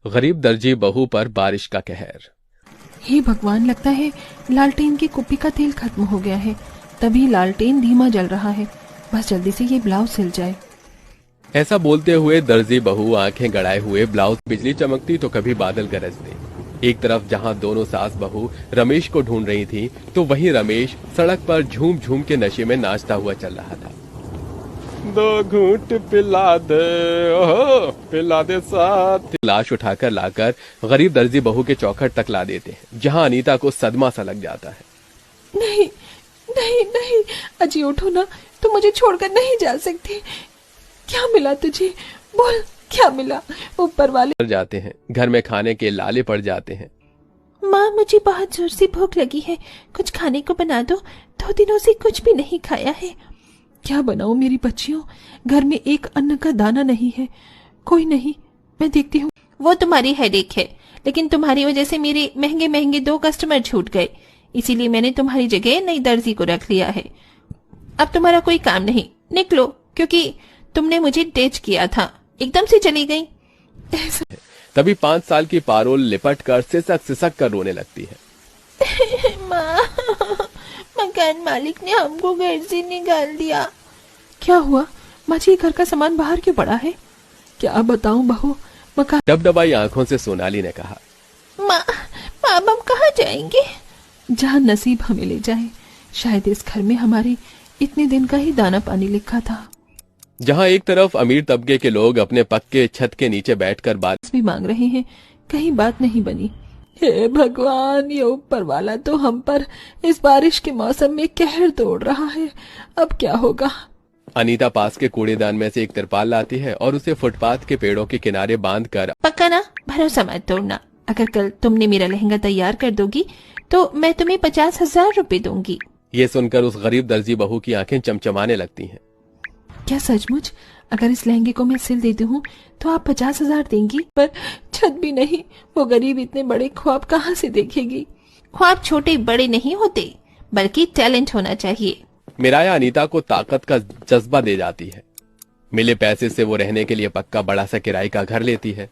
गरीब दर्जी बहू पर बारिश का कहर। हे भगवान, लगता है लालटेन की कुप्पी का तेल खत्म हो गया है, तभी लालटेन धीमा जल रहा है। बस जल्दी से ये ब्लाउज सिल जाए। ऐसा बोलते हुए दर्जी बहू आंखें गड़ाए हुए ब्लाउज। बिजली चमकती तो कभी बादल गरजते। एक तरफ जहां दोनों सास बहू रमेश को ढूंढ रही थी, तो वहीं रमेश सड़क पर झूम झूम के नशे में नाचता हुआ चल रहा था। 2 घूंट पिला दे, ओहो पिला दे साथ। लाश उठाकर लाकर गरीब दर्जी बहू के चौखट तक ला देते हैं, जहां अनीता को सदमा सा लग जाता है। नहीं नहीं नहीं, अजी उठो ना, तुम मुझे छोड़कर नहीं जा सकती। क्या मिला तुझे, बोल क्या मिला? ऊपर वाले जाते हैं, घर में खाने के लाले पड़ जाते हैं। माँ, मुझे बहुत जोर से भूख लगी है, कुछ खाने को बना दो, 2 दिनों से कुछ भी नहीं खाया है। क्या बनाऊं मेरी बच्चियों, घर में एक अन्न का दाना नहीं है। कोई नहीं, मैं देखती हूँ। वो तुम्हारी हेडेक है, लेकिन तुम्हारी वजह से मेरे महंगे महंगे 2 कस्टमर छूट गए, इसीलिए मैंने तुम्हारी जगह नई दर्जी को रख लिया है। अब तुम्हारा कोई काम नहीं, निकलो, क्योंकि तुमने मुझे टेच किया था, एकदम से चली गई। तभी 5 साल की पारुल लिपट कर सिसक सिसक कर रोने लगती है। माँ, मकान मालिक ने हमको घर से निकाल दिया। क्या हुआ माँ जी, घर का सामान बाहर क्यों पड़ा है? क्या बताऊं बहू, मकान। डबडबाई आंखों से सोनाली ने कहा, माँ अब हम कहाँ जाएंगे? जहाँ नसीब हमें ले जाए। शायद इस घर में हमारे इतने दिन का ही दाना पानी लिखा था। जहाँ एक तरफ अमीर तबके के लोग अपने पक्के छत के नीचे बैठकर बात भी मांग रहे हैं, कहीं बात नहीं बनी। हे भगवान, ये ऊपर वाला तो हम पर इस बारिश के मौसम में कहर तोड़ रहा है। अब क्या होगा? अनीता पास के कूड़ेदान में से एक तिरपाल लाती है और उसे फुटपाथ के पेड़ों के किनारे बांधकर, पक्का ना, भरोसा मत तोड़ना। अगर कल तुमने मेरा लहंगा तैयार कर दोगी तो मैं तुम्हें 50,000 रुपए दूंगी। ये सुनकर उस गरीब दर्जी बहू की आंखें चमचमाने लगती हैं। क्या सचमुच? अगर इस लहंगे को मैं सिल देती हूँ तो आप 50,000 देंगी? पर छत भी नहीं, वो गरीब इतने बड़े ख्वाब कहाँ से देखेगी? ख्वाब छोटे बड़े नहीं होते, बल्कि टैलेंट होना चाहिए। मिराया अनीता को ताकत का जज्बा दे जाती है। मिले पैसे से वो रहने के लिए पक्का बड़ा सा किराए का घर लेती है।